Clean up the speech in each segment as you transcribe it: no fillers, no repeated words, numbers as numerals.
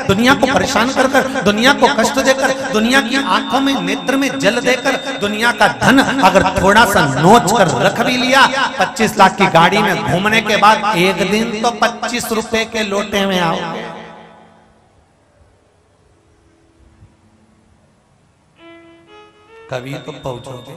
दुनिया को परेशान कर कर, दुनिया को कष्ट देकर, दुनिया की आंखों में नेत्र में जल देकर, दुनिया का धन अगर थोड़ा सा नोच कर रख भी लिया, 25 लाख की गाड़ी में घूमने के बाद एक दिन तो 25 रुपए के लोटे में आओगे। कभी तो पहुंचोगे।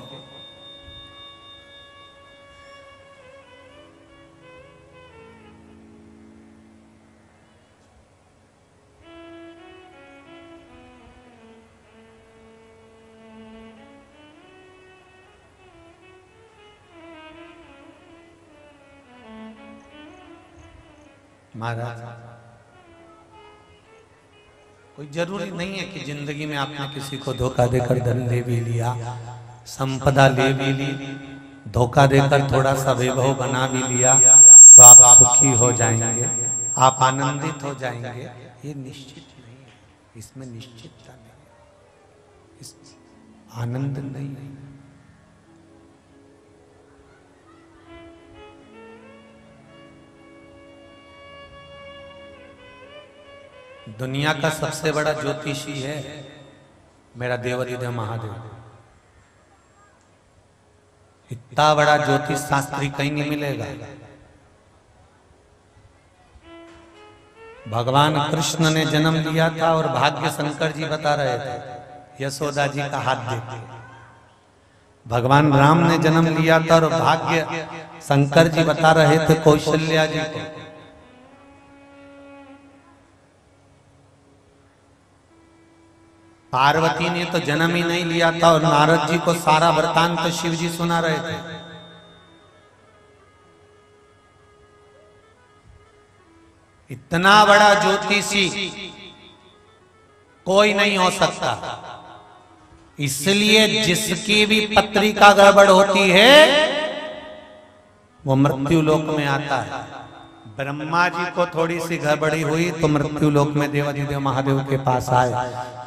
महाराज, कोई जरूरी नहीं है कि जिंदगी में आपने किसी को धोखा देकर धन ले भी लिया, संपदा ले भी ली, धोखा देकर थोड़ा सा वैभव बना भी लिया तो आप सुखी हो जाएंगे, आप आनंदित हो जाएंगे। ये निश्चित नहीं है, इसमें निश्चितता नहीं, इस आनंद नहीं है। दुनिया का सबसे बड़ा ज्योतिषी है मेरा देवाधिदेव महादेव। इतना बड़ा ज्योतिष शास्त्री कहीं नहीं मिलेगा। भगवान कृष्ण ने जन्म लिया था और भाग्य शंकर जी बता रहे थे यशोदा जी का हाथ देते। भगवान राम ने जन्म लिया था और भाग्य शंकर जी बता रहे थे कौशल्या जी को। पार्वती ने तो जन्म ही नहीं लिया था और नारद जी को सारा वृतांत तो शिव जी सुना रहे थे। इतना बड़ा ज्योतिषी कोई नहीं हो सकता। इसलिए जिसकी भी पत्रिका गड़बड़ होती है वो मृत्यु लोक में आता है। ब्रह्मा जी को थोड़ी सी गड़बड़ी हुई तो मृत्यु लोक में देवाधिदेव महादेव के पास आए।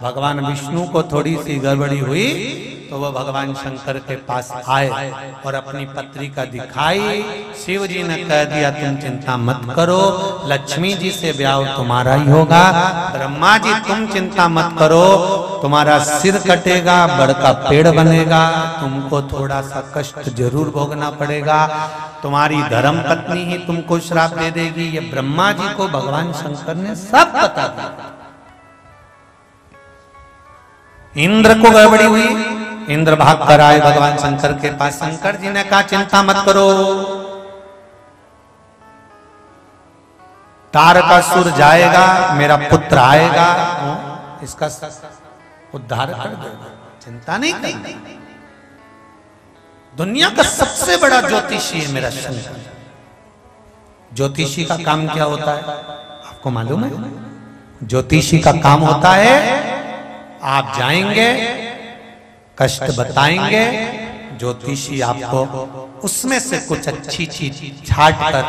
भगवान विष्णु को थोड़ी सी गड़बड़ी हुई तो वह भगवान शंकर के पास आए और अपनी पत्रिका दिखाई। शिव जी ने कह दिया तुम चिंता मत करो, लक्ष्मी जी से ब्याह तुम्हारा ही होगा। ब्रह्मा जी तुम चिंता मत करो, तुम्हारा सिर कटेगा, बड़का पेड़ बनेगा, तुमको थोड़ा सा कष्ट जरूर भोगना पड़ेगा, तुम्हारी धर्म पत्नी ही तुमको श्राप दे देगी। ये ब्रह्मा जी को भगवान शंकर ने सब बता दिया। इंद्र को गड़बड़ी हुई, इंद्र भाग कर आए भगवान शंकर के पास। शंकर जी ने कहा चिंता मत करो, तारकासुर जाएगा, मेरा पुत्र आएगा, इसका उद्धार कर देगा, चिंता नहीं करनी। दुनिया का सबसे बड़ा ज्योतिषी है मेरा शंकर। ज्योतिषी का काम क्या होता है आपको मालूम है? ज्योतिषी का काम होता है आप जाएंगे, कष्ट बताएंगे, ज्योतिषी आपको उसमें से कुछ अच्छी चीज छाट कर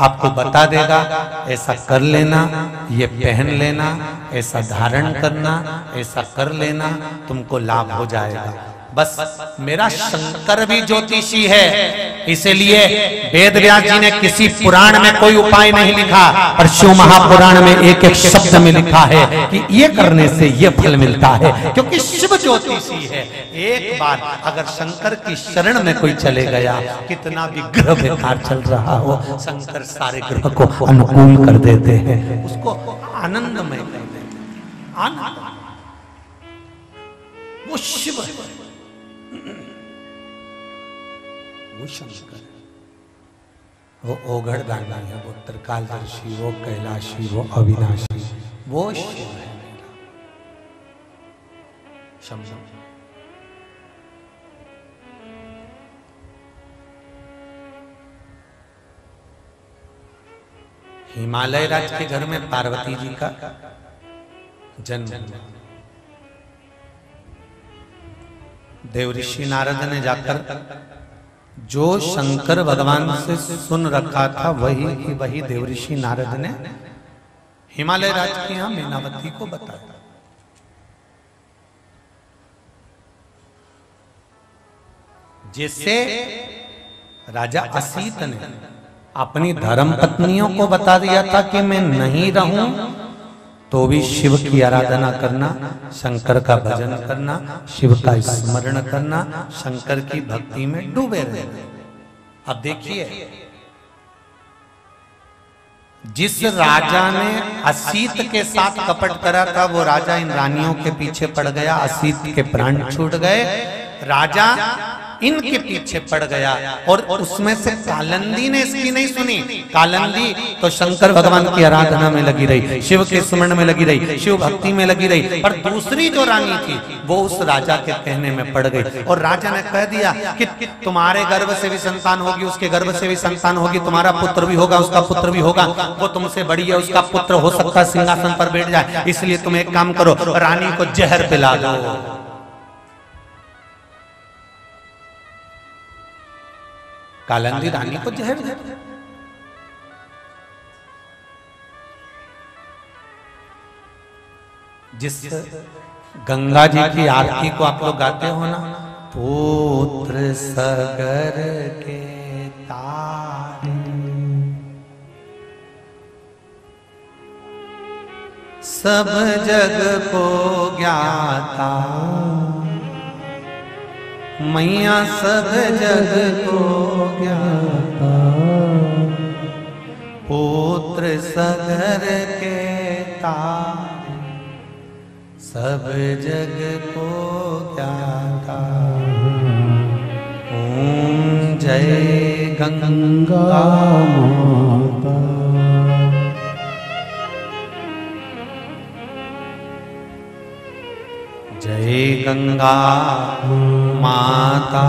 आपको बता देगा, ऐसा कर लेना, ये पहन लेना, ऐसा धारण करना, ऐसा कर लेना, तुमको लाभ हो जाएगा। बस मेरा शंकर भी ज्योतिषी है, इसलिए वेद व्यास जी ने किसी पुराण में कोई उपाय नहीं लिखा, पर शिव महापुराण में एक एक शब्द में लिखा है कि ये करने से ये फल मिलता है, क्योंकि शिव ज्योतिषी है। एक बार अगर शंकर की शरण में कोई चले गया, कितना भी ग्रह बेकार चल रहा हो, शंकर सारे ग्रह को अनुकूल कर देते हैं, उसको आनंदमय कर देते हैं। आनंद वो शिव है, वो शंकर, वो ओघड़ दानी है, वो त्रिकालदर्शी, वो कैलाशी, वो अविनाशी, वो शिव है शंकर। हिमालय राज के घर में पार्वती जी का जन्म। देवऋषि नारद ने जाकर जो शंकर भगवान से सुन रखा था वही देवऋषि नारद ने हिमालय राज की यहां मीनावती को बताया। जिससे राजा असीत ने अपनी धर्म पत्नियों को बता दिया था कि मैं नहीं रहूं तो भी शिव की आराधना करना, शंकर का भजन करना, शिव का स्मरण करना, शंकर की भक्ति में डूबे रहना। अब देखिए, जिस राजा ने असीत के साथ कपट करा था, वो राजा इन रानियों के पीछे पड़ गया, असीत के प्राण छूट गए, राजा इनके पीछे पड़ गया। और उसमें से कालंदी ने इसकी नहीं सुनी। कालंदी तो शंकर भगवान की आराधना में लगी रही, शिव के स्मरण में लगी रही, शिव भक्ति में लगी रही, पर दूसरी जो रानी थी वो उस राजा के कहने में पड़ गई। और राजा ने कह दिया कि तुम्हारे गर्भ से भी संतान होगी, उसके गर्भ से भी संतान होगी, तुम्हारा पुत्र भी होगा, उसका पुत्र भी होगा, वो तुमसे बड़ी है, उसका पुत्र हो सकता है सिंहासन पर बैठ जाए, इसलिए तुम एक काम करो, रानी को जहर पिला दो। कालंदी रानी को जहर दे। जिस गंगा जी की आरती को आप लोग गाते हो ना, पुत्र सगर के तारे, सब जग को ज्ञाता, मैया सब जग को ज्ञाता, पुत्र सगर के तारे, सब जग को ज्ञाता। ओम जय गंगा माता। जय गंगा माता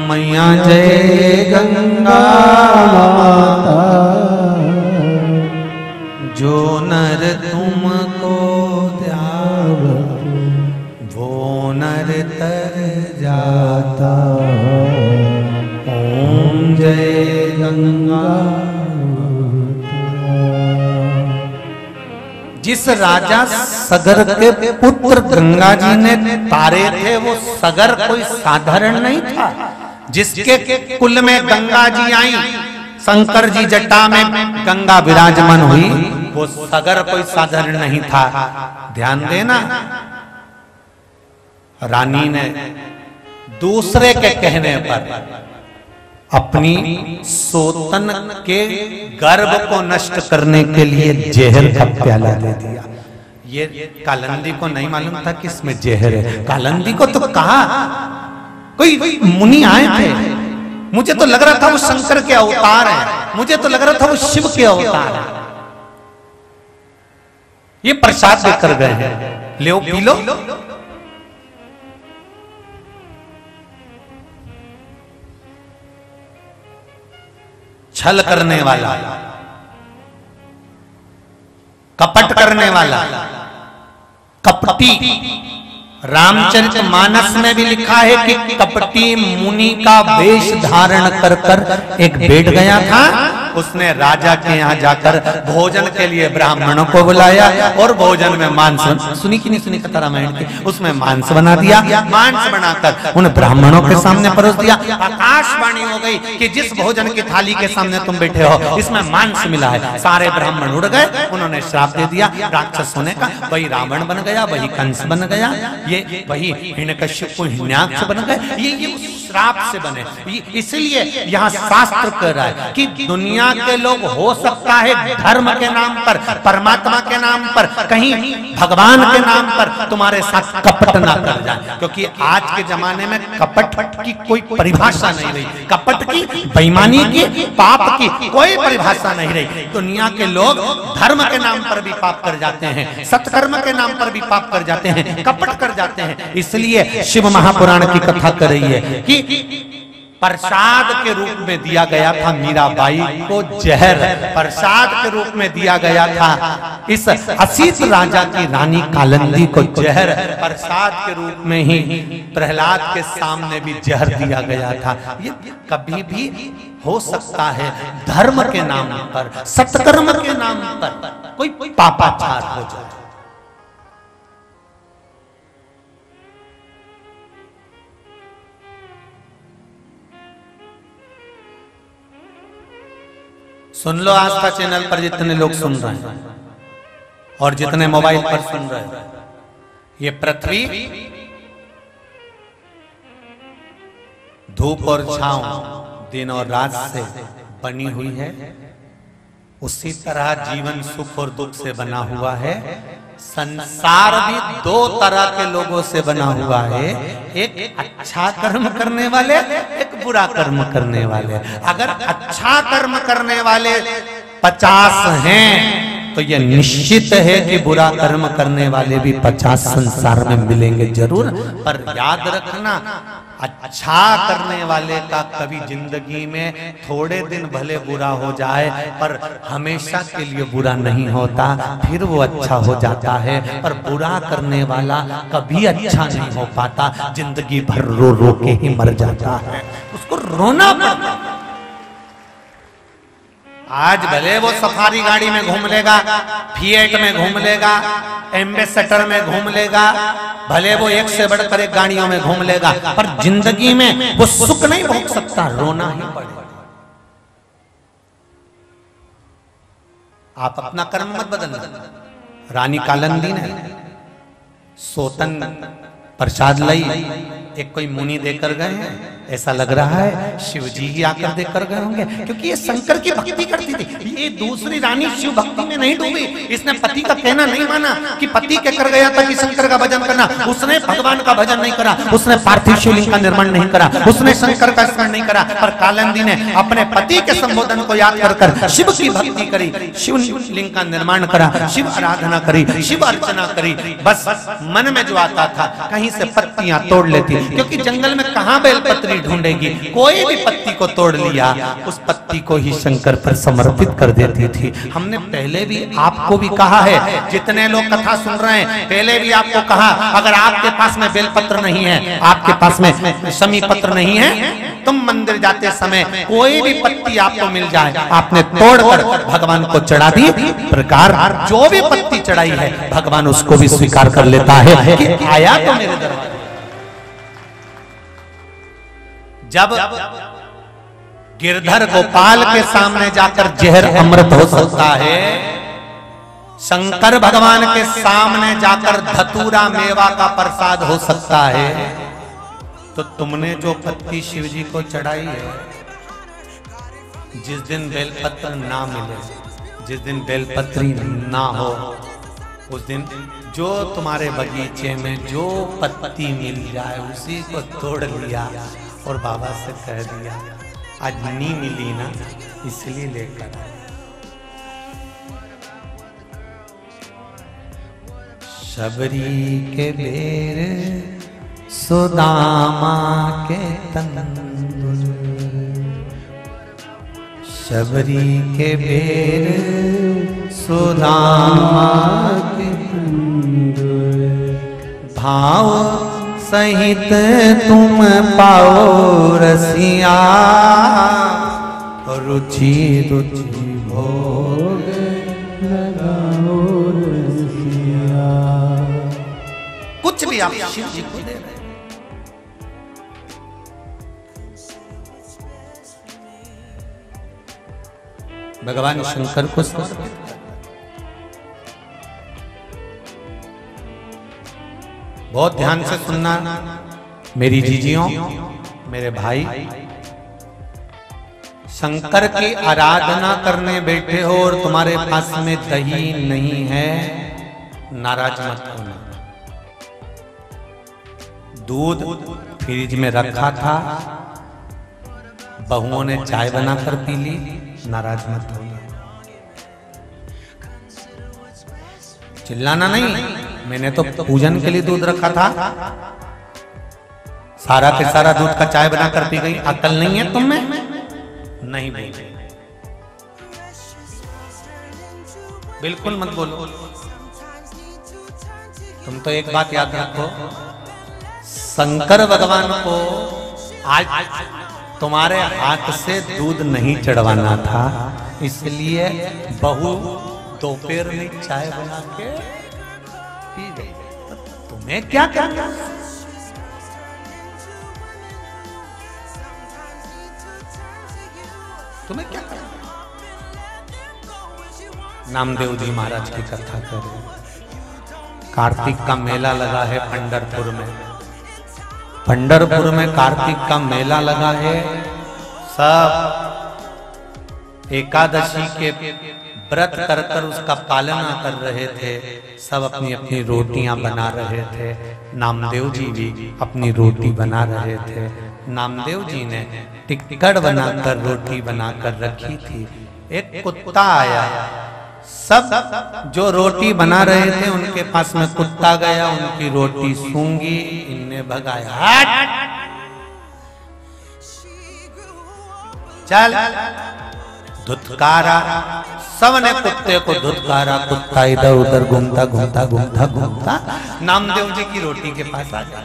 मैया, जय गंगा माता, जो नर तुमको ध्यान वो नर तर जाता। ओम जय गंगा। जिस राजा सगर के पुत्र गंगा जी ने तारे थे, वो सगर कोई साधारण नहीं था। जिसके कुल में गंगा जी आई, शंकर जी जटा में गंगा विराजमान हुई, वो सगर कोई साधारण नहीं था। ध्यान देना, रानी ने दूसरे के कहने पर अपनी सोतन के गर्भ को नष्ट करने के लिए जहर का प्याला दे दिया। ये कालंदी को नहीं मालूम था कि इसमें जहर है। कालंदी को तो कहा, कोई मुनि आए थे, मुझे तो लग रहा था वो शंकर के अवतार है, मुझे तो लग रहा था वो शिव के अवतार है, ये प्रसाद देकर गए हैं, ले पी लो। छल करने वाला, कपट करने वाला, कपटी। रामचरितमानस में भी लिखा है कि कपटी मुनि का वेश धारण कर कर एक बैठ गया था। उसने राजा के यहाँ जाकर भोजन के लिए ब्राह्मणों को बुलाया और भोजन में मांस, सुनी कि नहीं सुनी कथा रामायण की, उसमें मांस बना दिया। मांस बनाकर उन ब्राह्मणों के सामने परोस दिया। आकाशवाणी हो गई कि जिस भोजन की थाली के सामने तुम बैठे हो इसमें मांस मिला है। सारे ब्राह्मण उड़ गए, उन्होंने श्राप दे दिया राक्षस होने का। वही रावण बन गया, वही कंस बन गया, ये वही हिरण्यकश्यप हिरण्याक्ष बन गए। ये श्राप से बने। इसलिए यहाँ शास्त्र कह रहा है कि दुनिया के लोग हो सकता है धर्म के नाम पर, परमात्मा के नाम पर, कहीं भगवान के नाम पर तुम्हारे साथ कपट ना कर जाए, क्योंकि आज के जमाने में कपट की कोई परिभाषा नहीं रही। कपट की, बेईमानी की, पाप की कोई परिभाषा नहीं रही। दुनिया के लोग धर्म के नाम पर भी पाप कर जाते हैं, सत्कर्म के नाम पर भी पाप कर जाते हैं, कपट कर जाते हैं। इसलिए शिव महापुराण की कथा कर रही है कि प्रसाद के रूप में दिया गया था मीराबाई को जहर, प्रसाद के रूप में दिया गया था इस असीत राजा की रानी कालंदी को जहर, प्रसाद के रूप में ही प्रहलाद के सामने भी जहर दिया गया था। ये कभी भी हो सकता है धर्म के नाम पर, सत्कर्म के नाम पर कोई पापाचार हो जाए। सुन लो आस्था चैनल पर जितने लोग सुन रहे हैं और जितने मोबाइल पर सुन रहे हैं, ये पृथ्वी धूप और छांव, दिन और रात से बनी हुई है। उसी तरह जीवन सुख और दुख से बना हुआ है। संसार भी दो तरह के लोगों से बना हुआ है, एक अच्छा कर्म करने वाले, एक बुरा कर्म करने वाले। अगर अच्छा कर्म करने वाले 50 हैं तो यह निश्चित है कि बुरा कर्म करने वाले भी 50 संसार में मिलेंगे जरूर। पर याद रखना, अच्छा करने वाले का कभी जिंदगी में थोड़े दिन भले बुरा हो जाए पर हमेशा के लिए बुरा नहीं होता, फिर वो अच्छा हो जाता है। पर बुरा करने वाला कभी अच्छा नहीं हो पाता, जिंदगी भर रो रो के ही मर जाता है, उसको रोना पड़ता है। आज भले वो सफारी गाड़ी में घूम लेगा, फिएट में घूम लेगा, एम्बेसडर में घूम लेगा, भले वो एक से बढ़कर एक गाड़ियों में घूम लेगा, पर जिंदगी में वो सुख नहीं भोग सकता, रोना ही पड़ेगा। आप अपना कर्म मत बदलना। रानी कालंदी ने सोतन प्रसाद लाई, एक कोई मुनि देकर गए हैं, ऐसा लग रहा है शिव जी ही आकर देकर गए होंगे, क्योंकि ये शंकर की भक्ति करती थी। ये दूसरी रानी शिव भक्ति में नहीं डूबी, इसने पति का कहना नहीं माना कि पति कहकर गया था कि शंकर का भजन करना, उसने भगवान का भजन नहीं करा, उसने पार्थिव शिवलिंग का निर्माण नहीं करा, उसने शंकर का स्मरण नहीं करा। पर कालंदी ने अपने पति के संबोधन को याद कर शिव की भक्ति करी, शिवलिंग का निर्माण करा, शिव आराधना करी, शिव अर्चना करी। बस मन में जो आता था कहीं से पत्तियां तोड़ लेती, क्योंकि जंगल में कहां बेलपत्री ढूंढेगी, कोई भी पत्ती को तोड़ लिया उस पत्ती को ही शंकर पर समर्पित कर देती थी। हमने पहले भी आपको भी कहा है, जितने लोग कथा सुन रहे हैं, पहले भी आपको कहा, अगर आपके पास में बेलपत्र नहीं है, आपके पास में शमी पत्र नहीं है, तुम मंदिर जाते समय कोई भी पत्ती आपको मिल जाए, आपने तोड़कर भगवान को चढ़ा दी। प्रकार जो भी पत्ती चढ़ाई है भगवान उसको भी स्वीकार कर लेता है कि आया तो मेरे दरबार। जब गिरधर गोपाल के सामने जाकर जहर अमृत हो सकता है, शंकर भगवान के सामने जाकर धतूरा मेवा का प्रसाद हो सकता है, तो तुमने जो पत्ती शिव जी को चढ़ाई है, जिस दिन बेलपत्र ना मिले, जिस दिन बेलपत्री ना हो, उस दिन जो तुम्हारे बगीचे में जो पत्ती मिल जाए उसी को तोड़ लिया और बाबा से कह दिया आज नहीं मिली ना, इसलिए लेकर आए। शबरी के बेर सुदामा के तंदुर, शबरी के बेर सुदामा के तंदुर, भाव सहित तुम पाओ रसिया, रुचि रुचि भोग लगाओ रसिया। कुछ भी आप शिव जी को दे रहे, भगवान शंकर को समर्पित। बहुत ध्यान से सुनना मेरी जीजियों, मेरे भाई, शंकर की आराधना करने बैठे हो और तुम्हारे पास में दही नहीं है, नाराज मत होना। दूध फ्रिज में रखा था, बहुओं ने चाय बनाकर पी ली, नाराज मत होना। चिल्लाना नहीं, मैंने तो पूजन के लिए दूध रखा था, सारा के सारा दूध का चाय बनाकर पी गई, अकल नहीं है तुम में? नहीं बोलो, बिल्कुल मत बोलो। तुम तो एक बात याद रखो, शंकर भगवान को आज तुम्हारे हाथ से दूध नहीं चढ़वाना था, इसलिए बहू दोपहर में चाय बना के पी गई। तुम्हें क्या करना? तुम्हें क्या करना? नामदेव जी महाराज की कथा करें। कार्तिक का मेला लगा है पंढरपुर में। पंढरपुर में कार्तिक का मेला लगा है। सब एकादशी के व्रत कर कर उसका पालना कर रहे थे। सब अपनी अपनी रोटियां बना रहे थे। नामदेव जी भी अपनी रोटी बना रहे थे। नामदेव जी ने टिक्कड़ बनाकर रोटी बनाकर रखी थी। एक कुत्ता आया। सब जो रोटी बना रहे थे उनके पास में कुत्ता गया, उनकी रोटी सूंघी, इनने भगाया, हट चल, धुतकारा। सबने कुत्ते को धुतकारा। कुत्ता इधर उधर घूमता घूमता घूमता घूमता नामदेव जी की रोटी के पास आ गया।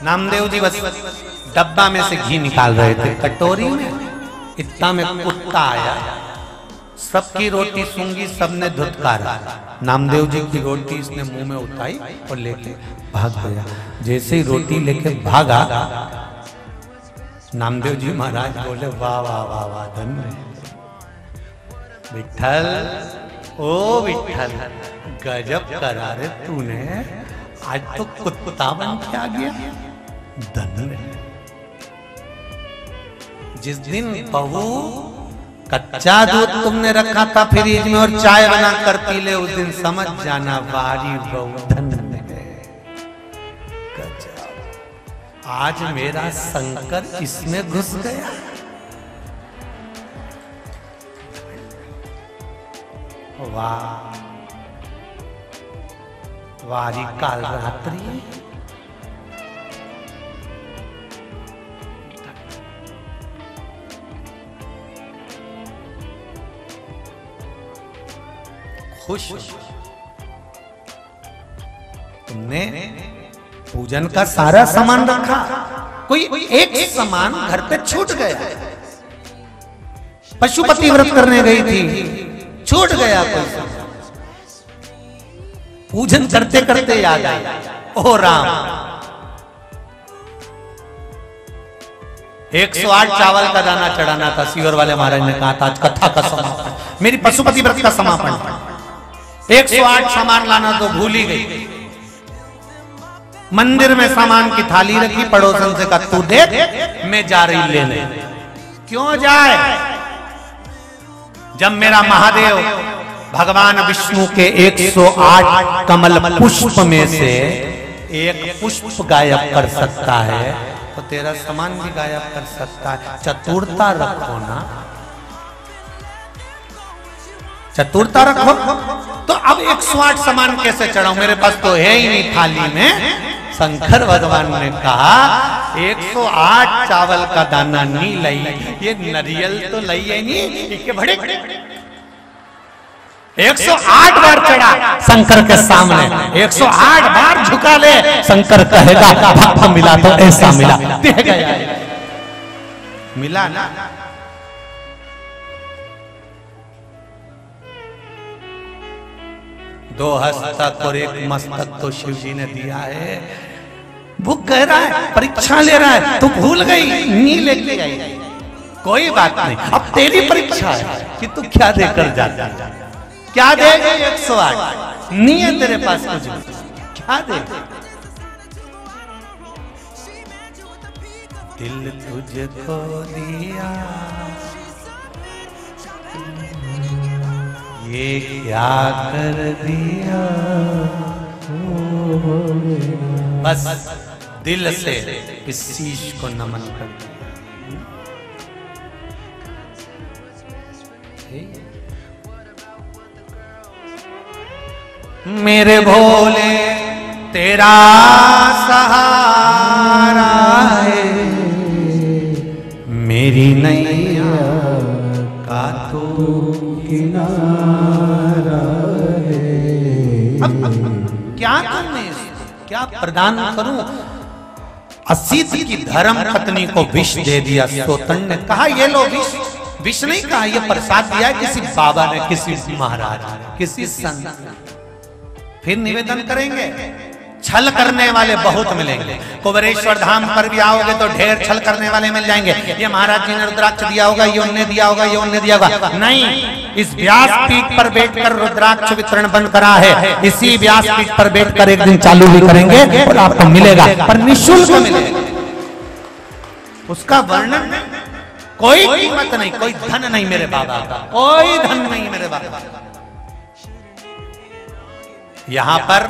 नामदेव जी बस डब्बा में से घी निकाल रहे थे कटोरी में, इतना में कुत्ता आया, सबकी रोटी सूंघी, सबने धुतकारा। नामदेव जी की रोटी इसने मुंह में उठाई और लेके भाग गया। जैसे ही रोटी लेके भागा, नामदेव जी महाराज बोले, वाह वाह वाह वाह, धन्य विठल, ओ विठल, गजब करा रे तूने, आज तो कुत्ता बन के आ गया, धन्य। जिस दिन बहू कच्चा दूध तुमने रखा था फ्रिज में और चाय बना कर पी ले, उस दिन समझ जाना बारी बहू धन्य है। आज मेरा शंकर इसमें घुस गया। वाह वारी काल रात्रि, खुश तुमने पूजन का सारा सामान रखा, कोई एक सामान घर पे छूट गया। पशुपति व्रत करने गई थी, छूट गया कोई सामान। पूजन करते करते याद आया, ओ राम, 108 चावल का दाना चढ़ाना था। सीवर वाले महाराज ने कहा था आज कथा का समापन, मेरी पशुपति व्रत का समापन। 108 सामान लाना तो भूल ही गई। मंदिर में सामान की थाली रखी, पड़ोसन से कहा तू देख, मैं जा रही लेने। क्यों जाए? जब मेरा महादेव भगवान विष्णु के 108 कमल पुष्प में से एक पुष्प गायब कर सकता है, तो तेरा सामान भी गायब कर सकता है। चतुरता रखो ना, चतुरता रखो। तो अब 108 सामान कैसे चढ़ाऊं, मेरे पास तो है ही नहीं थाली में। शंकर भगवान ने कहा 108 चावल का दाना नहीं लई, ये नरियल तो लई है नहीं, इसके बड़े 108 बार चढ़ा शंकर के सामने, 108 बार झुका ले, शंकर कहेगा भक्त मिला तो ऐसा मिला, दे गया, मिला ना। दो हस्तक और एक मस्तक तो शिव जी ने दिया है। वो कह रहा है परीक्षा ले रहा है, तू भूल गई, नहीं लेके आई, कोई बात नहीं, अब तेरी परीक्षा है कि तू क्या देकर जाता, क्या देगा। 108 नहीं है तेरे पास कुछ, क्या देगा। दिल तुझको दिया, ये क्या कर दिया। बस दिल से इस शीश को नमन कर दिया। मेरे भोले तेरा सहारा है, मेरी नैया का तो किनारा है। अब क्या करने, क्या प्रदान करूं। असित की धर्म पत्नी को विष दे दिया। सोतन ने कहा ये लो विष, विष नहीं कहा, ये प्रसाद दिया किसी बाबा ने, किसी महाराज ने, किसी संत ने। फिर निवेदन करेंगे, छल करने वाले बहुत मिलेंगे। कुबेरेश्वर धाम पर भी आओगे तो ढेर छल करने वाले मिल जाएंगे। ये महाराज जी ने रुद्राक्ष दिया होगा, ये उन्हें दिया होगा, ये उन्हें दिया होगा। नहीं, इस व्यासपीठ पर बैठकर रुद्राक्ष वितरण बंद करा है। इसी व्यासपीठ पर बैठकर एक दिन चालू भी करेंगे और आपको मिलेगा, पर निःशुल्क मिलेगा। उसका वर्णन कोई कीमत नहीं, कोई धन नहीं मेरे बाबा का, कोई धन नहीं मेरे बाबा। यहां पर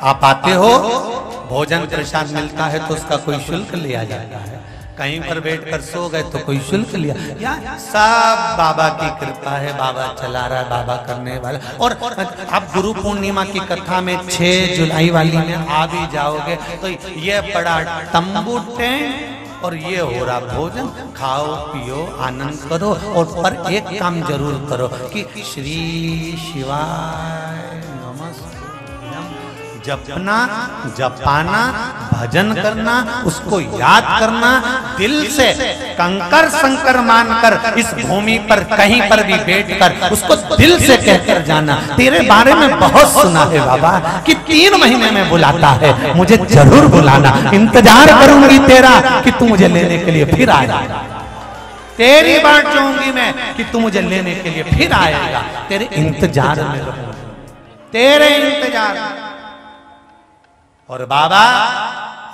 आप आते हो, भोजन प्रसाद मिलता है तो उसका कोई शुल्क लिया जाता है। कहीं पर बैठकर सो गए तो कोई शुल्क लिया, या सब बाबा की कृपा है, बाबा चला रहा है, बाबा करने वाला। और आप गुरु पूर्णिमा की कथा में 6 जुलाई वाली में आ भी जाओगे तो ये बड़ा तंबू टेंट और ये हो रहा भोजन, खाओ पियो आनंद करो। और पर एक काम जरूर करो कि श्री शिवाय जपना, जपाना, भजन करना, उसको याद करना, दिल से कंकर संकर मानकर इस भूमि पर कहीं पर भी बैठकर उसको दिल से कहकर जाना। तेरे बारे में बहुत सुना है बाबा कि 3 महीने में बुलाता है, मुझे जरूर बुलाना, इंतजार करूंगी तेरा कि तू मुझे लेने के लिए फिर आएगा। तेरी बात चाहूंगी मैं कि तू मुझे लेने के लिए फिर आएगा। तेरे इंतजार में रहूंगा, तेरे इंतजार। और बाबा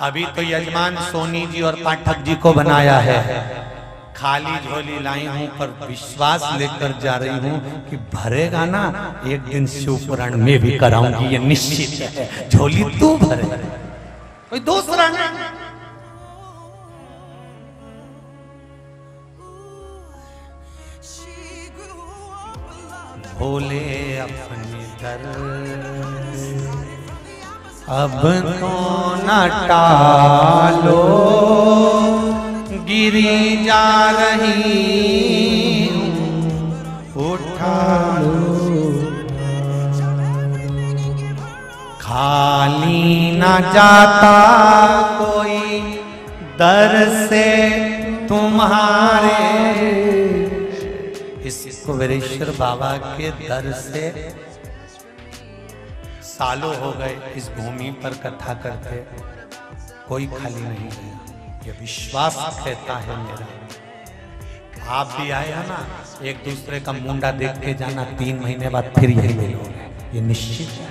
अभी तो यजमान सोनी जी और पाठक जी को बनाया है, खाली झोली लाई हूं, पर विश्वास लेकर जा रही हूं कि भरेगा ना, एक दिन शिवपुराण में भी कराऊंगी, ये निश्चित है। झोली तू भरे, कोई दूसरा नहीं। भोले अपने दर अब तो न टालो, गिरी जा रही उठा लो। खाली न जाता कोई दर से तुम्हारे, इस कुबेरेश्वर बाबा के दर से सालों हो गए इस भूमि पर कथा करते, कोई खाली नहीं गया। ये विश्वास कहता है मेरा। आप भी आए हैं ना, एक दूसरे का मुंडा देख के जाना, 3 महीने बाद फिर यही मिलोगे, ये निश्चित है।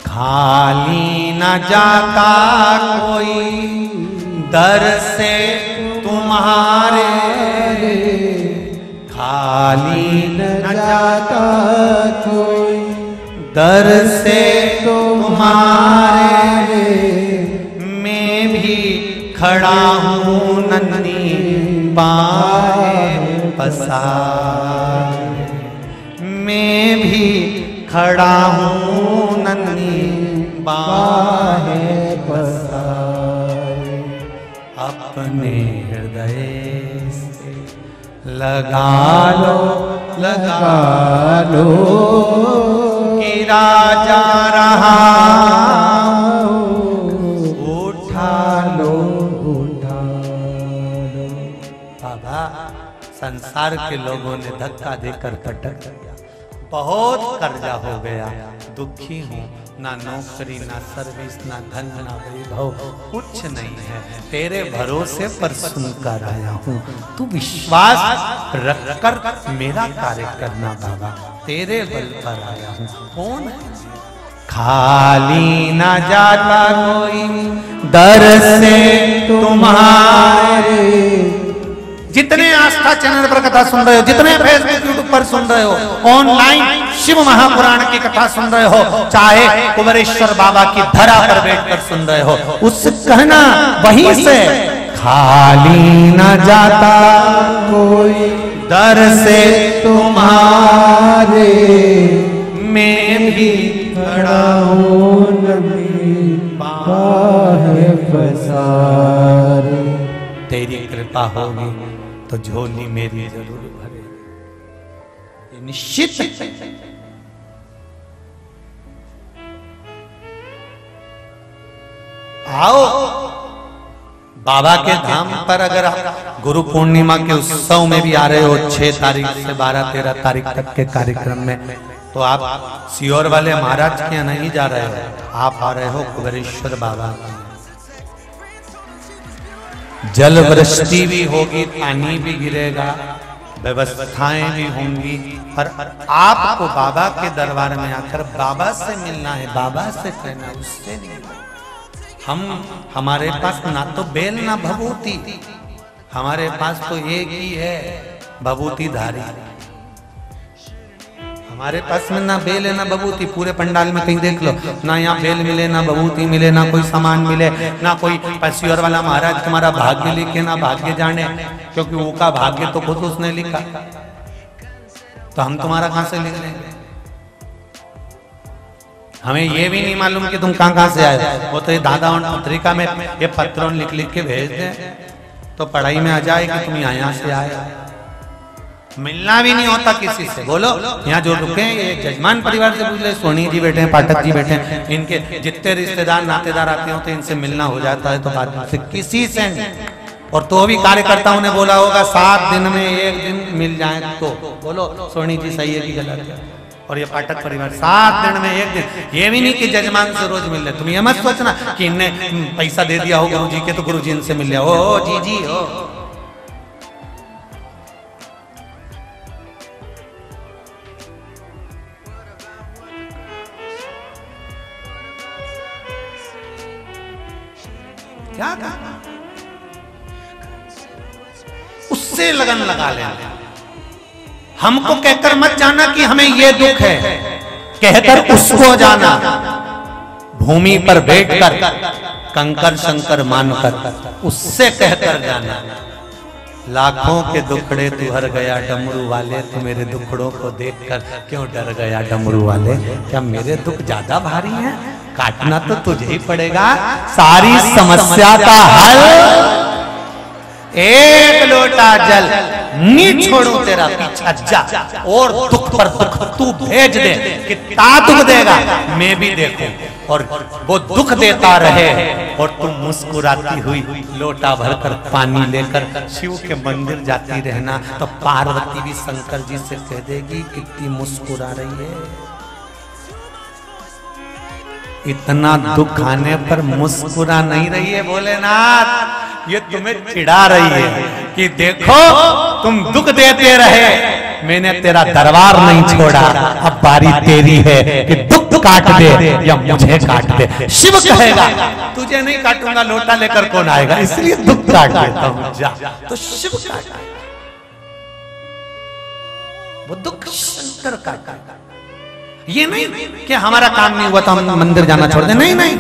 खाली न जाता कोई दर से तुम्हारे, खाली न जाता कोई दर से तुम्हारे। मैं भी खड़ा हूँ नन्ही बाहें पसारे, मैं भी खड़ा हूँ नन्ही बाहें पसारे। अपने हृदय से लगा लो, लगा लो कि राजा रहा, उठा लो, उठा लो। बाबा संसार के लोगों ने धक्का देकर पटक दिया, बहुत कर्जा हो गया, दुखी हूँ, ना नौकरी, ना सर्विस, ना धन, ना वैभव, कुछ नहीं है। तेरे भरोसे पर सुनकर आया हूँ, तू विश्वास रखकर मेरा कार्य करना बाबा, तेरे बल पर आया हूँ। कौन है? खाली ना जाता कोई दर से तुम्हारे। जितने आस्था चैनल पर कथा सुन रहे हो, जितने फेसबुक यूट्यूब पर सुन रहे हो, ऑनलाइन शिव महापुराण की कथा सुन रहे हो, चाहे कुबेरेश्वर बाबा की धरा पर बैठकर सुन रहे हो, उस कहना वहीं से, खाली न जाता कोई दर से तुम्हारे, मैं भी खड़ा हूँ नन्ही बाहें पसारे। तेरी कृपा होगी तो झोली मेरी जरूर भरे, ये निश्चित। आओ बाबा के धाम पर। अगर आप गुरु पूर्णिमा के उत्सव में भी आ रहे हो, 6 तारीख से 12-13 तारीख तक के कार्यक्रम में, तो आप सियोर वाले महाराज के यहाँ नहीं जा रहे हो, आप आ रहे हो कुबेरेश्वर बाबा। जल वृष्टि भी होगी, पानी भी गिरेगा, व्यवस्थाएं भी होंगी, और आपको बाबा के दरबार में आकर बाबा से मिलना है, बाबा से कहना, उससे नहीं। हमारे पास ना तो बेल ना भभूति, हमारे पास तो एक ही है, भभूति धारी। हमारे पास में ना बेल है ना भभूति। पूरे पंडाल में कहीं देख लो, ना यहाँ बेल मिले, ना भभूति मिले, ना कोई सामान मिले, ना कोई पैसियोर वाला महाराज तुम्हारा भाग्य लिखे, ना भाग्य जाने, क्योंकि वो का भाग्य तो खुद उसने लिखा, तो हम तुम्हारा कहां से लिख लेंगे। हमें ये भी नहीं मालूम कि तुम कहां से आए। वो तो ये दादा और पत्रिका में ये पत्रों लिख लिख के भेज दे, तो पढ़ाई में आ जाए कि तुम यहाँ से आए। मिलना भी नहीं होता किसी से। बोलो, यहाँ जो रुके ये जजमान परिवार से पूछ ले, सोनी जी बैठे हैं, पाठक जी बैठे हैं, इनके जितने रिश्तेदार नातेदार आते हो तो इनसे मिलना हो जाता है, तो बात से किसी से नहीं। और तो भी कार्यकर्ताओं ने बोला होगा 7 दिन में 1 दिन मिल जाए, तो बोलो सोनी जी सही है कि गलत है। और ये पाठक परिवार 7 दिन में 1 दिन, ये भी नहीं कि जजमान से रोज मिल रहे। तुम ये मत सोचना कि इनने पैसा दे दिया हो गुरु जी के तो गुरु जी इनसे मिल लिया हो। जी जी हो, क्या करना, उससे लगन लगा लेना। हमको कहकर मत जाना कि हमें ये दुख है, कहकर उसको जाना। भूमि पर बैठकर कंकर शंकर मानकर उससे कहकर जाना। लाखों के दुखड़े तू हर गया डमरू वाले, तू मेरे दुखड़ों को देखकर क्यों डर गया डमरू वाले। क्या मेरे दुख ज्यादा भारी हैं? काटना तो तुझे ही पड़ेगा। सारी समस्या का हल एक लोटा जल, नहीं छोड़ू तेरा पीछा जा, और दुख पर दुख तू भेज दे। कितना दुख देगा मैं भी देखूं, और वो दुख देता रहे और तुम मुस्कुराती हुई लोटा भरकर पानी लेकर शिव के मंदिर जाती रहना। तो पार्वती भी शंकर जी से कह देगी कितनी मुस्कुरा रही है। इतना दुख आने पर मुस्कुरा नहीं रही है भोलेनाथ, ये तुम्हें चिढ़ा रही है कि देखो तुम दुख देते रहे, मैंने तेरा दरबार नहीं छोड़ा, अब बारी तेरी है कि दुख काट दे या मुझे काट दे। शिव कहेगा तुझे नहीं काटूंगा, लोटा लेकर कौन आएगा, इसलिए दुख काट देता हूं, जा। तो शिव काटेगा, वो दुख शंकर काटेगा। ये नहीं कि हमारा काम नहीं हुआ तो हम मंदिर जाना छोड़ दे, नहीं नहीं।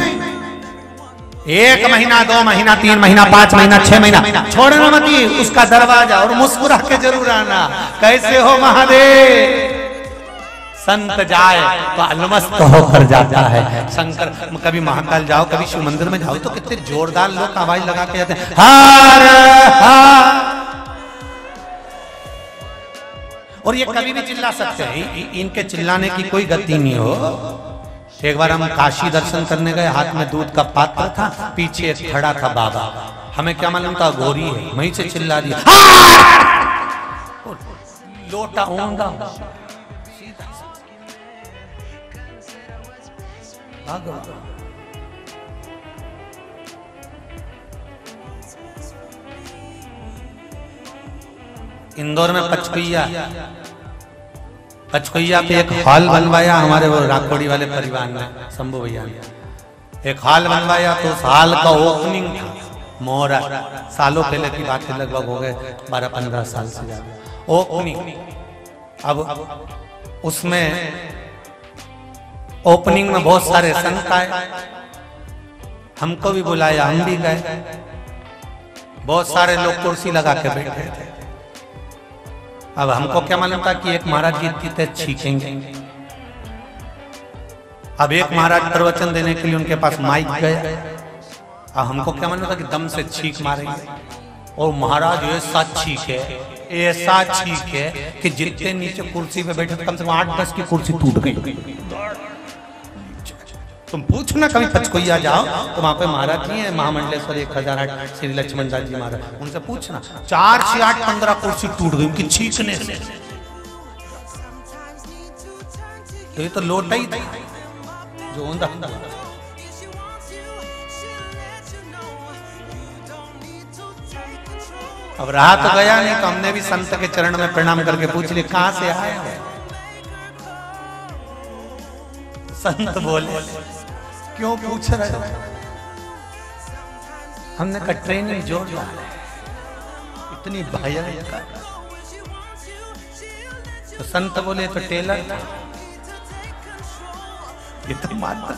1 महीना 2 महीना 3 महीना 5 महीना 6 महीना छोड़ना मत, उसका दरवाजा, और मुस्कुरा के जरूर आना। कैसे हो महादेव? संत जाए तो अलमस्त होकर जाता है। शंकर कभी महाकाल जाओ, कभी शिव मंदिर में जाओ तो कितने जोरदार लोग आवाज लगा के जाते हैं, हर हर। और ये कभी भी चिल्ला सकते हैं, इनके चिल्लाने की कोई गति नहीं हो। एक बार हम काशी दर्शन करने गए, हाथ में दूध का पात्र था, पीछे खड़ा था बाबा। हमें क्या मालूम था गोरी है, वहीं से चिल्ला दिया लोटा ऊंधा। इंदौर में पचकुइया पे एक हॉल बनवाया हमारे वो राकोड़ी वाले परिवार ने, शंभू भैया ने एक हॉल बनवाया। तो उस हॉल का ओपनिंग था, मोहरा सालों पहले की बात है, लगभग हो गए 12-15 साल से ज्यादा ओपनिंग। अब उसमें ओपनिंग में बहुत सारे संत आए, हमको भी बुलाया, हम भी गए। बहुत सारे लोग कुर्सी लगा के बैठे थे। अब हमको क्या मालूम था कि एक महाराज जी छींकेंगे। अब एक महाराज प्रवचन देने के लिए उनके पास माइक गया। अब हमको क्या मालूम था कि दम से छींक मारेंगे, और महाराज ऐसा छींक है कि जितने नीचे कुर्सी पे बैठे कम से कम 8-10 की कुर्सी टूट गई। तुम पूछना कभी पचकुइया जाओ तो वहां पे महाराज जी हैं, महामंडलेश्वर 1008 श्री लक्ष्मण दास जी महाराज, उनसे पूछना 4 से 8 15 कुर्सी टूट गई उनकी छींकने से। तो ये तो लोटा ही था जो ऊंधा था। अब रहा तो गया नहीं, तो हमने भी संत के चरण में प्रणाम करके पूछ लिया कहां से आए हो। संत बोले क्यों पूछ रहे हो? हमने कहा ट्रेनिंग जोरदार है, इतनी भयंकर। तो संत बोले तो टेलर था। ये तो मानता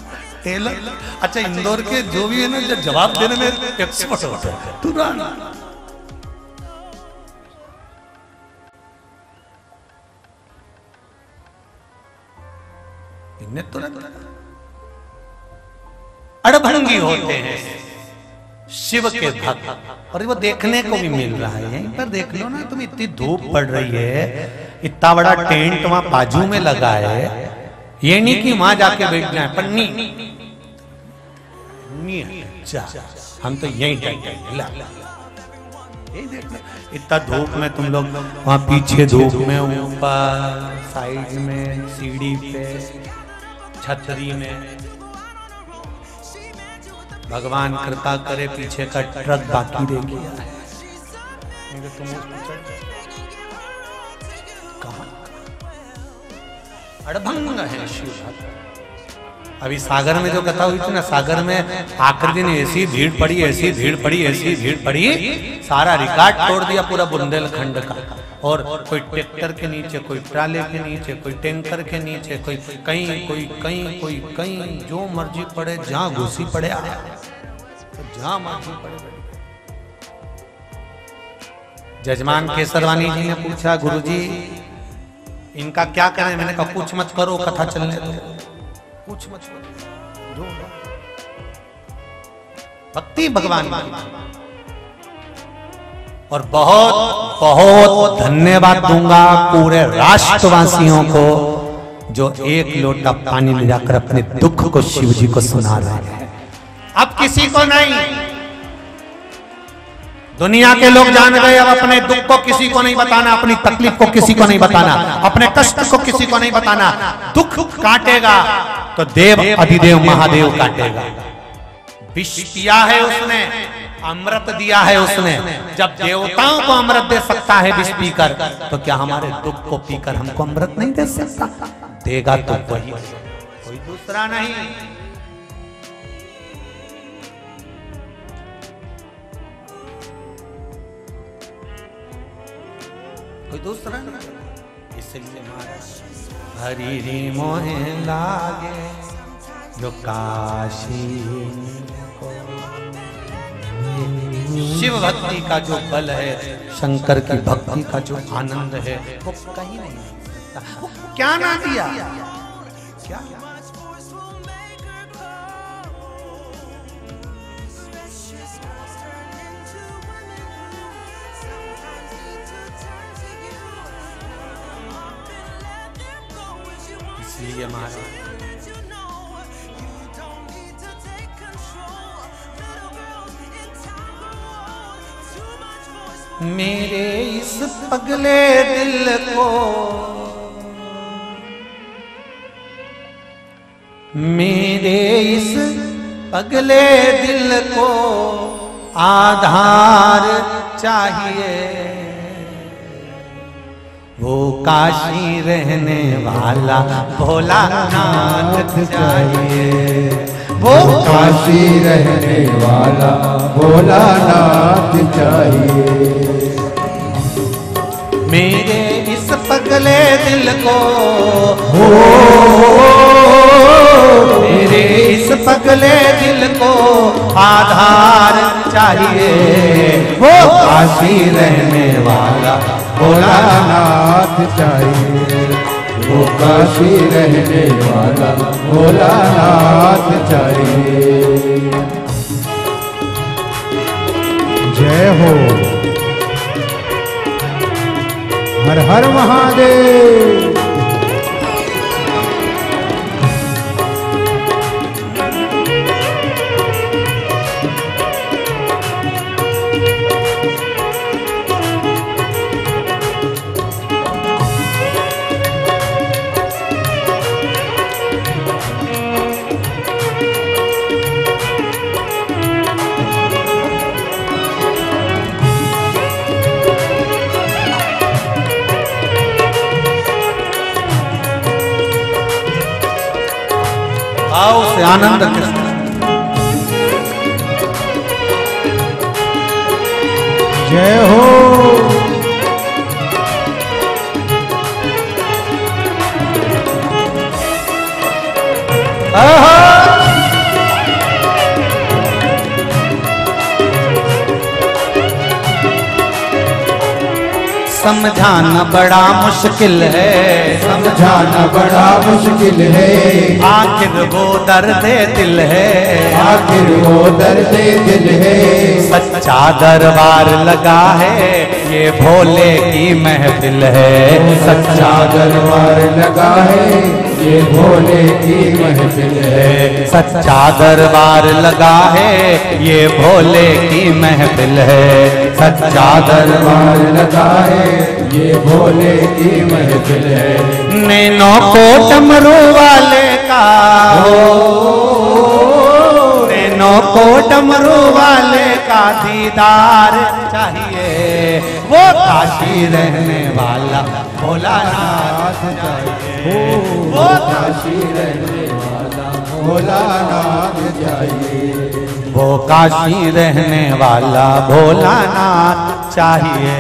टेलर। अच्छा इंदौर के जो भी है ना, जो जवाब देने में एक्सपर्ट होता है तुरंत। इन्हें तुरंत अड़भंगी होते हैं शिव के भक्त। और वो देखने को भी मिल रहा है, यहीं पर देख लो ना तुम, इतनी धूप पड़ रही है, इतना बड़ा टेंट वहां बाजू में लगा है। ये नहीं कि वहां जाके बैठ जाए, पर नहीं हम तो यहीं इतना धूप में तुम लोग वहां पीछे धूप में, ऊपर साइड में, सीढ़ी पे, छतरी में। भगवान कृपा करे पीछे का ट्रक बाकी रह गया है। अड़भंग है शिव भक्त। अभी सागर में जो कथा हुई थी ना, सागर में आखिरी दिन ऐसी भीड़ पड़ी, ऐसी भीड़ पड़ी, ऐसी भीड़ पड़ी, सारा रिकॉर्ड तोड़ दिया पूरा बुंदेलखंड का। और कोई ट्रैक्टर के नीचे, कोई ट्राले के नीचे, कोई टैंकर के नीचे, कोई कहीं, कोई कहीं, कोई कहीं, जो मर्जी पड़े, जहां घुसी पड़े, जहां मर्जी पड़े। जजमान केसरवानी जी ने पूछा गुरुजी इनका क्या करें? मैंने कहा कुछ मत करो, कथा चलने दो, कुछ मत करो, जो भक्ति भगवान की। और बहुत बहुत धन्यवाद दूंगा पूरे राष्ट्रवासियों को जो एक लोटा पानी ले जाकर अपने दुख को शिव जी को सुना रहे हैं। अब किसी को नहीं, दुनिया के लोग जान गए अब अपने दुख को किसी को नहीं बताना, अपनी तकलीफ को किसी को नहीं बताना, अपने कष्ट को किसी को नहीं बताना। दुख काटेगा तो देव अधिदेव महादेव काटेगा। विष पिया है उसने, अमृत दिया है उसने। जब देवताओं को अमृत दे सकता है विष पीकर, तो क्या हमारे दुख को पीकर हमको अमृत नहीं दे सकता? देगा तो वही, कोई दूसरा नहीं। कोई दूसरा नहीं। इसलिए महाराज हरि री मोहे लागे जो काशी को। शिव भक्ति का जो बल है, शंकर की भक्ति का जो आनंद है, वो कहीं नहीं मिलता। वो क्या ना दिया, क्या इसलिए महाराज मेरे इस पगले दिल को, मेरे इस पगले दिल को आधार चाहिए। वो काशी रहने वाला भोलानाथ चाहिए। वो काशी रहने वाला भोलानाथ चाहिए। मेरे इस पगले दिल को, हो मेरे इस पगले दिल को आधार चाहिए। वो काशी रहने वाला भोलानाथ चाहिए। वो काशी रहने वाला भोलानाथ चाहिए। जय हो, हर हर महादेव। भाव से आनंद के साथ। जय हो। समझाना बड़ा मुश्किल है, समझाना बड़ा मुश्किल है, आखिर वो दर्द दिल है, आखिर वो दर्द दिल है। सच्चा दरबार लगा है, ये भोले की महफिल है। सच्चा दरबार लगा है, ये भोले की महफिल है। सच्चा दरबार लगा है, ये भोले की महफिल है। सच्चा दरबार लगा है, ये भोले की महफिल है। नैनों को डमरू वाले का, नैनों को डमरू वाले का दीदार चाहिए। वो काशी रहने वाला भोलानाथ चाहिए। वो काशी रहने वाला भोलानाथ चाहिए। वो काशी रहने वाला भोलानाथ चाहिए।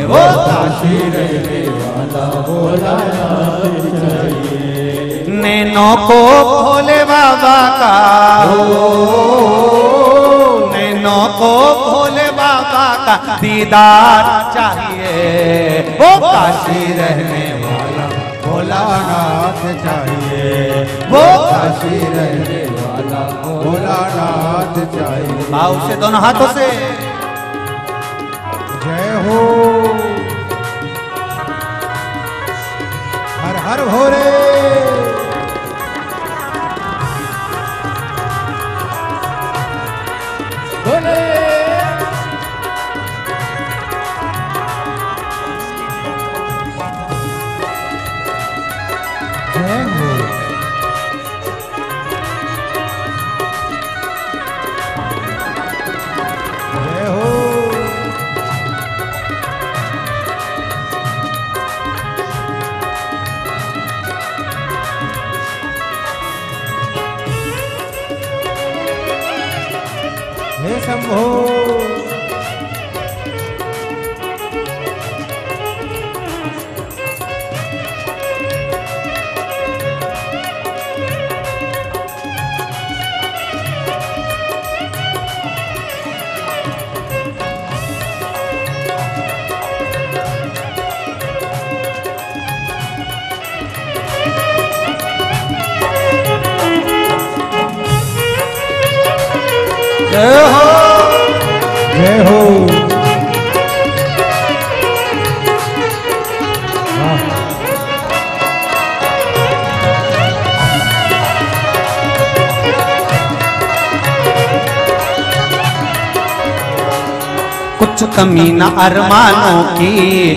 वो काशी रहने वाला भोलानाथ चाहिए। नैनों को भोले बाबा का, नैनों को भोले बाबा का दीदार चाहिए। वो काशी रहने वाला भोलानाथ चाहिए। वो काशी रहने वाला भोलानाथ चाहिए। भाव से दोनों हाथों से जय हो। हर हर भोले। भोले जय हो। जय हो। हे शंभो। जय हो। जय हो। कुछ कमी न अरमानों की,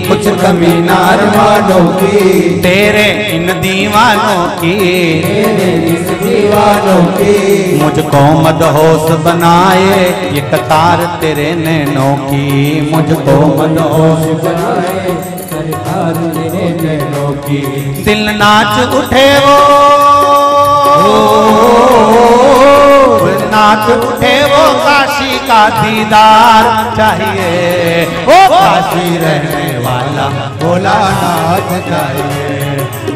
कुछ कमी न अरमानों की, तेरे इन दीवानों की, तेरे इस दीवानों की। मुझको मदहोश बनाए ये कतार तेरे नैनों की। मुझको मदहोश बनाए सरकार तेरे नैनों की। दिल नाच उठे वो, नाच उठे वो काशी का दीदार चाहिए। वो काशी रहने वाला भोलानाथ चाहिए।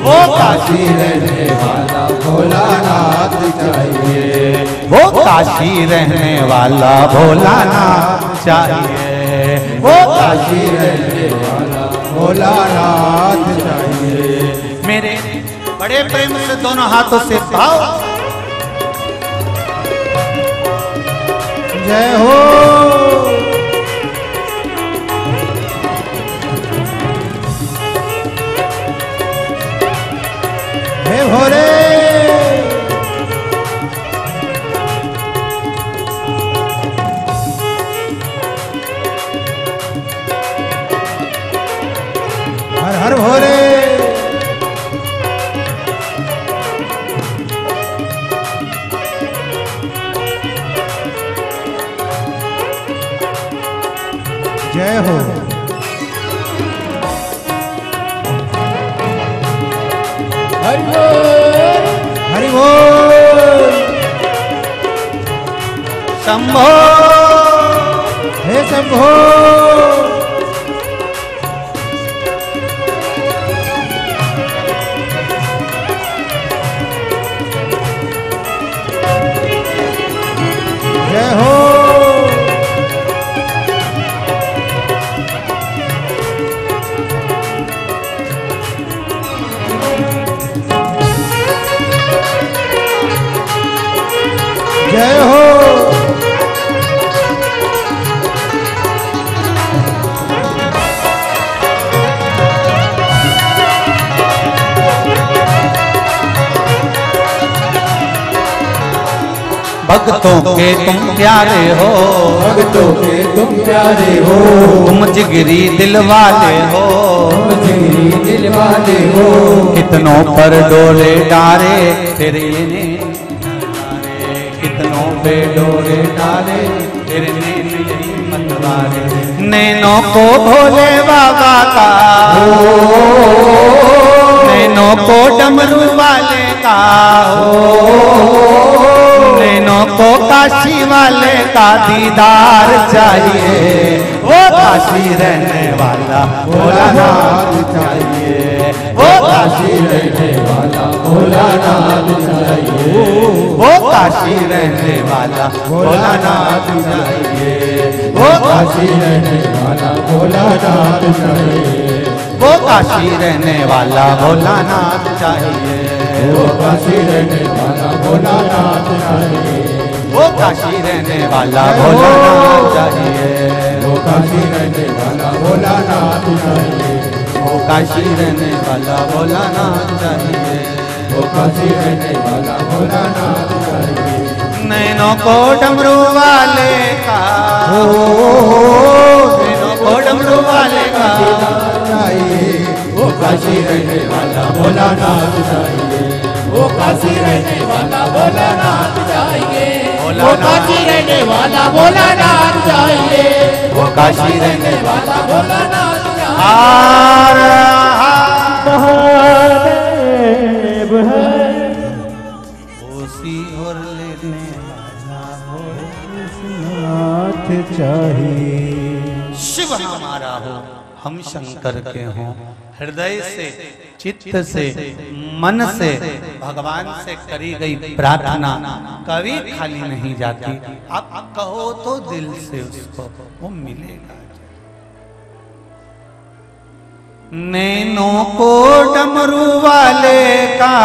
वो काशी रहने वाला भोलानाथ चाहिए। वो काशी रहने वाला भोलानाथ चाहिए। वो काशी रहने वाला भोलानाथ चाहिए। मेरे बड़े प्रेम से दोनों हाथों से भाव। जय हो। हे भोले। हर हर भोले। जय हो। हरि बोल। हरि बोल। शंभो हे शंभो जय हो जय हो भक्तों के तुम प्यारे हो, भक्तों के तुम प्यारे हो, तुम जिगरी दिल वाले हो, तुम जिगरी दिल वाले हो। कितनों पर डोरे डारे तेरे ने, कितनों पे डोरे डारे तेरे मतवारे। नैनों को भोले बाबा का, नैनों को डमरू वाले का, नैनों को काशी वाले का दीदार चाहिए। वो काशी रहने वाला भोलानाथ चाहिए, वो काशी रहने वाला भोलानाथ चाहिए, वो काशी रहने वाला भोलानाथ चाहिए, वो काशी रहने वाला भोलानाथ चाहिए, वो काशी रहने वाला भोलानाथ चाहिए, वो काशी रहने वाला भोलानाथ चाहिए, वो काशी रहने वाला भोलानाथ चाहिए, वो काशी रहने वाला भोलानाथ चाहिए, वो काशी रहने वाला भोलानाथ चाहिए, वो काशी रहने वाला भोलानाथ चाहिए। नैनों को डमरू वाले का, नैनों को डमरू वाले का चाहिए, वो काशी रहने वाला भोलानाथ चाहिए, वो काशी रहने वाला भोलानाथ चाहिए, वो काशी रहने वाला भोलानाथ चाहिए, वो काशी रहने वाला भोलानाथ चाहिए। हार महादेव है होशी और लेने वाला भोलेनाथ चाहिए। शिव हमारा हो, हम शंकर के हों। हृदय से, चित्त से, मन से भगवान से करी गई प्रार्थना कभी खाली नहीं जाती। आप कहो तो दिल से उसको वो मिलेगा। नैनों को डमरू वाले का,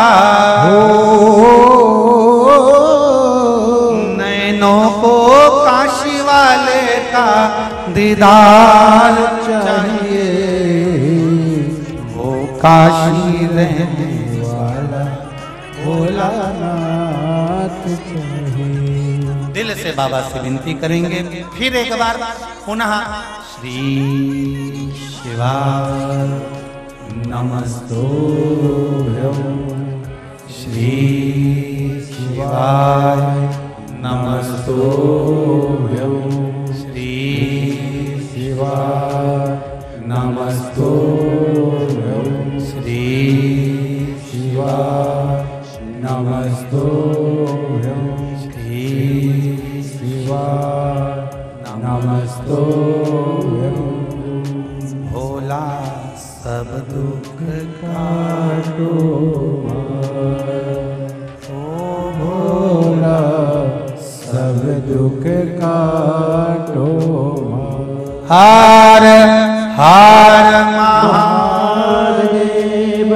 नैनों को काशी वाले का दीदार चाहिए, वो काशी रहने वाला भोलानाथ चाहिए। दिल से बाबा से विनती करेंगे। फिर एक बार पुनः श्री शिवाय नमस्तोभ्यं, श्री शिवाय नमस्तोभ्यं, श्री शिवाय नमस्तोभ्यं, श्री शिवाय नमस्तोभ्यं, श्री शिवाय नमस्तोभ्यं। भोला सब दुख काटो ओ भोला सब दुख काटो। हार हार महादेव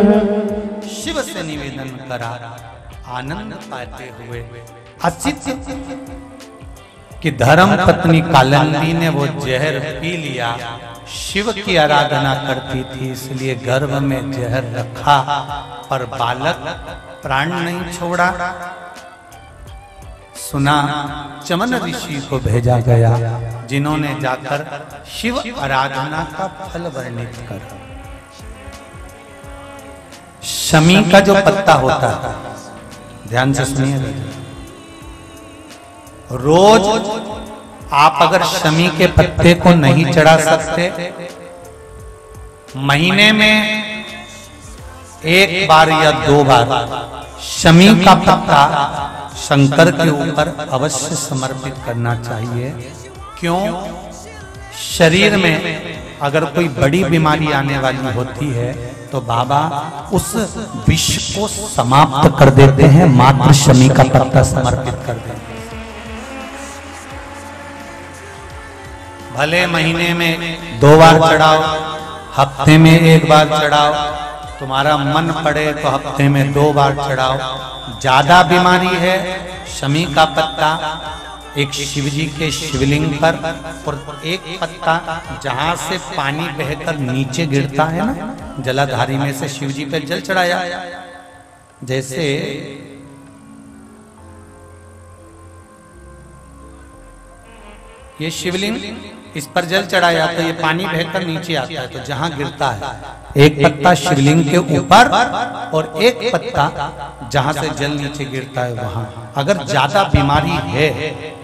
शिव से निवेदन करा, आनंद पाते हुए असित कि धर्म पत्नी कालिंदी ने वो जहर पी लिया। शिव की आराधना करती थी इसलिए गर्भ में जहर रखा, पर बालक प्राण नहीं छोड़ा। सुना चमन ऋषि को भेजा गया, जिन्होंने जाकर शिव आराधना का फल वर्णित कर। शमी का जो पत्ता होता है, ध्यान से सुनिए, रोज आप अगर शमी के पत्ते को नहीं चढ़ा सकते, महीने में एक बार या 2 बार शमी का पत्ता शंकर के ऊपर अवश्य समर्पित करना चाहिए। क्यों? शरीर में अगर कोई बड़ी बीमारी आने वाली होती है तो बाबा उस विष को समाप्त कर देते हैं, मात्र शमी का पत्ता समर्पित कर देते हैं। भले महीने में 2 बार चढ़ाओ, हफ्ते में 1 बार चढ़ाओ, तुम्हारा मन पड़े तो हफ्ते में 2 बार चढ़ाओ। ज्यादा बीमारी है, शमी का पत्ता एक शिव जी के शिवलिंग पर, और एक पत्ता जहां से पानी बहकर नीचे गिरता है ना, जलाधारी में से शिव जी पे जल चढ़ाया। जैसे ये शिवलिंग, इस पर जल चढ़ाया तो ये पानी बहकर नीचे आता है, तो जहां गिरता है एक पत्ता शिवलिंग के ऊपर और एक पत्ता जहां से जल नीचे गिरता है वहां। अगर ज्यादा बीमारी है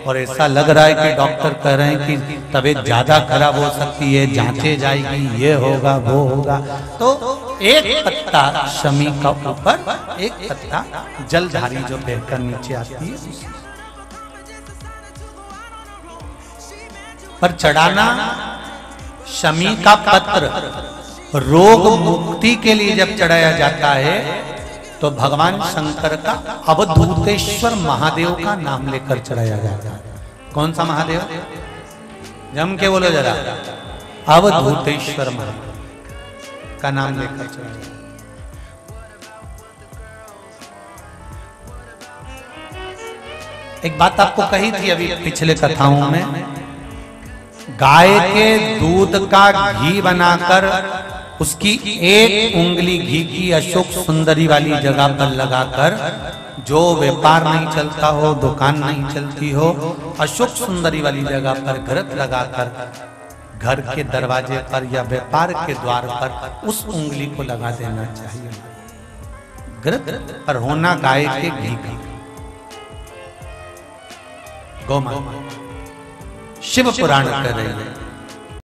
और ऐसा लग रहा है कि डॉक्टर कह रहे हैं कि तबीयत ज्यादा खराब हो सकती है, जांचे जाएगी, ये होगा वो होगा, तो एक पत्ता शमी का ऊपर, एक पत्ता जलधारी जो बहकर नीचे आती है पर चढ़ाना। शमी का पत्र रोग मुक्ति के लिए जब चढ़ाया जाता है तो भगवान शंकर का अवधूतेश्वर महादेव का नाम लेकर चढ़ाया जाता है। कौन सा महादेव? जम के बोलो जरा। अवधूतेश्वर महादेव का नाम लेकर चढ़ाया। एक बात आपको कही थी अभी पिछले कथाओं में, गाय के दूध का घी बनाकर उसकी 1 उंगली घी की अशोक सुंदरी वाली जगह पर लगाकर, जो व्यापार नहीं चलता हो, दुकान नहीं चलती हो, अशोक सुंदरी वाली जगह पर घृत लगाकर घर के दरवाजे पर या व्यापार के द्वार पर उस उंगली को लगा देना चाहिए। घृत पर होना गाय के घी का। गौ माता शिव पुराण कर रही है।